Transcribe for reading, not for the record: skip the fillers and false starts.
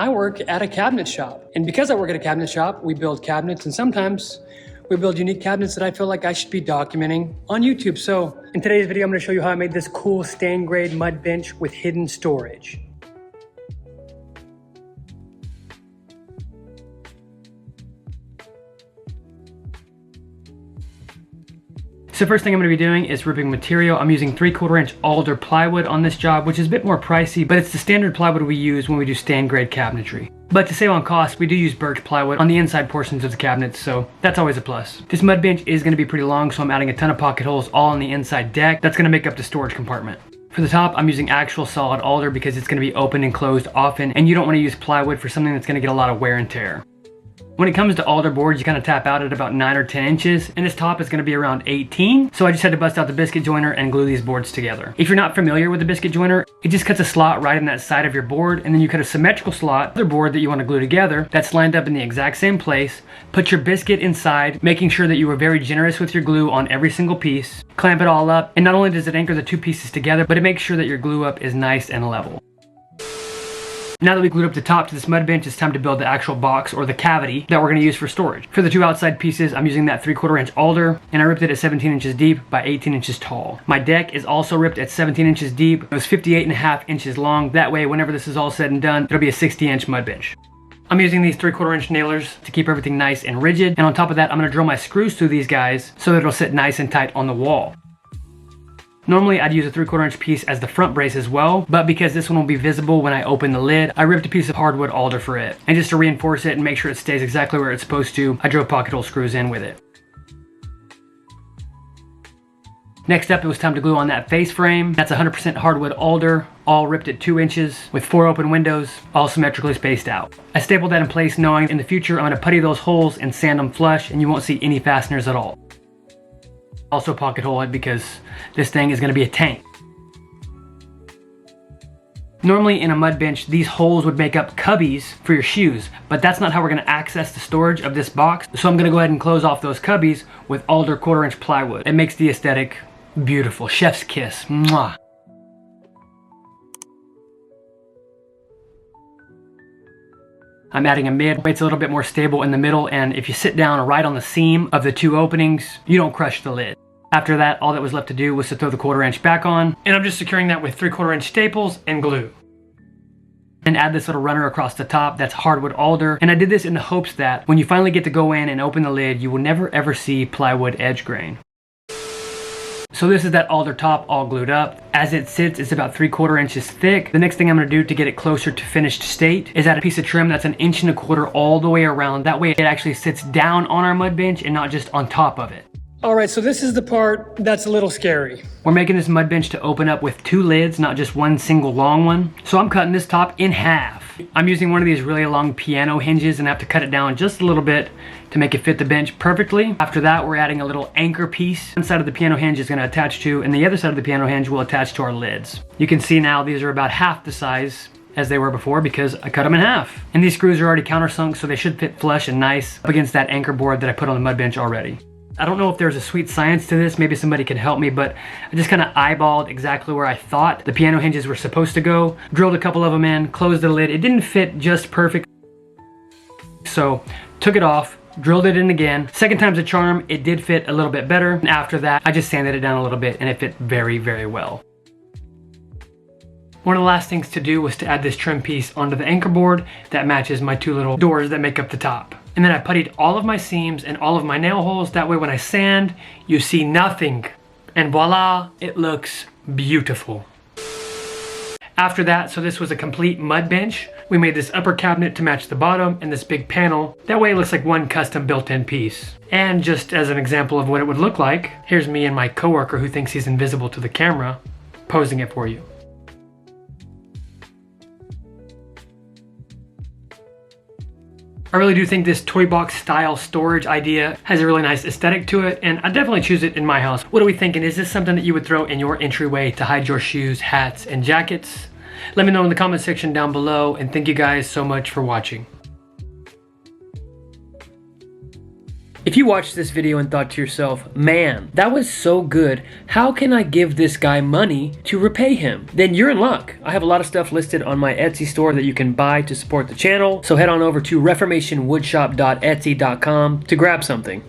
I work at a cabinet shop. And because I work at a cabinet shop, we build cabinets, and sometimes we build unique cabinets that I feel like I should be documenting on YouTube. So in today's video, I'm gonna show you how I made this cool stain grade mud bench with hidden storage. So first thing I'm gonna be doing is ripping material. I'm using 3/4 inch alder plywood on this job, which is a bit more pricey, but it's the standard plywood we use when we do stand grade cabinetry. But to save on cost, we do use birch plywood on the inside portions of the cabinets, so that's always a plus. This mud bench is gonna be pretty long, so I'm adding a ton of pocket holes all on the inside deck. That's gonna make up the storage compartment. For the top, I'm using actual solid alder because it's gonna be open and closed often, and you don't wanna use plywood for something that's gonna get a lot of wear and tear. When it comes to alder boards, you kind of tap out at about 9 or 10 inches, and this top is going to be around 18, so I just had to bust out the biscuit joiner and glue these boards together. If you're not familiar with the biscuit joiner, it just cuts a slot right in that side of your board, and then you cut a symmetrical slot, other board that you want to glue together, that's lined up in the exact same place, put your biscuit inside, making sure that you are very generous with your glue on every single piece, clamp it all up, and not only does it anchor the two pieces together, but it makes sure that your glue up is nice and level. Now that we glued up the top to this mud bench, it's time to build the actual box or the cavity that we're gonna use for storage. For the two outside pieces, I'm using that 3/4 inch alder, and I ripped it at 17 inches deep by 18 inches tall. My deck is also ripped at 17 inches deep. It was 58.5 inches long. That way, whenever this is all said and done, it'll be a 60-inch mud bench. I'm using these 3/4 inch nailers to keep everything nice and rigid, and on top of that, I'm gonna drill my screws through these guys so that it'll sit nice and tight on the wall. Normally I'd use a 3/4 inch piece as the front brace as well, but because this one will be visible when I open the lid, I ripped a piece of hardwood alder for it. And just to reinforce it and make sure it stays exactly where it's supposed to, I drove pocket hole screws in with it. Next up, it was time to glue on that face frame. That's 100% hardwood alder, all ripped at 2 inches with 4 open windows, all symmetrically spaced out. I stapled that in place knowing in the future I'm gonna putty those holes and sand them flush and you won't see any fasteners at all. Also pocket hole it because this thing is gonna be a tank. Normally in a mud bench, these holes would make up cubbies for your shoes, but that's not how we're gonna access the storage of this box. So I'm gonna go ahead and close off those cubbies with alder 1/4 inch plywood. It makes the aesthetic beautiful. Chef's kiss. Mwah. I'm adding a mid. It's a little bit more stable in the middle, and if you sit down right on the seam of the two openings, you don't crush the lid. After that, all that was left to do was to throw the 1/4 inch back on, and I'm just securing that with 3/4 inch staples and glue. And add this little runner across the top that's hardwood alder, and I did this in the hopes that when you finally get to go in and open the lid, you will never ever see plywood edge grain. So this is that alder top all glued up. As it sits, it's about 3/4 inches thick. The next thing I'm gonna do to get it closer to finished state is add a piece of trim that's 1.25 inches all the way around. That way it actually sits down on our mud bench and not just on top of it. All right, so this is the part that's a little scary. We're making this mud bench to open up with 2 lids, not just one single long one. So I'm cutting this top in half. I'm using one of these really long piano hinges and I have to cut it down just a little bit to make it fit the bench perfectly. After that, we're adding a little anchor piece. One side of the piano hinge is gonna attach to, and the other side of the piano hinge will attach to our lids. You can see now these are about half the size as they were before because I cut them in half. And these screws are already countersunk, so they should fit flush and nice up against that anchor board that I put on the mud bench already. I don't know if there's a sweet science to this, maybe somebody could help me, but I just kind of eyeballed exactly where I thought the piano hinges were supposed to go, drilled a couple of them in, closed the lid. It didn't fit just perfect, so took it off, drilled it in again. Second time's a charm, it did fit a little bit better. And after that, I just sanded it down a little bit and it fit very, very well. One of the last things to do was to add this trim piece onto the anchor board that matches my 2 little doors that make up the top. And then I puttied all of my seams and all of my nail holes. That way when I sand, you see nothing. And voila, it looks beautiful. After that, so this was a complete mud bench. We made this upper cabinet to match the bottom and this big panel. That way it looks like one custom built-in piece. And just as an example of what it would look like, here's me and my coworker who thinks he's invisible to the camera, posing it for you. I really do think this toy box style storage idea has a really nice aesthetic to it, and I definitely choose it in my house. What are we thinking? Is this something that you would throw in your entryway to hide your shoes, hats, and jackets? Let me know in the comment section down below, and thank you guys so much for watching. If you watched this video and thought to yourself, man, that was so good, how can I give this guy money to repay him? Then you're in luck. I have a lot of stuff listed on my Etsy store that you can buy to support the channel, so head on over to reformationwoodshop.etsy.com to grab something.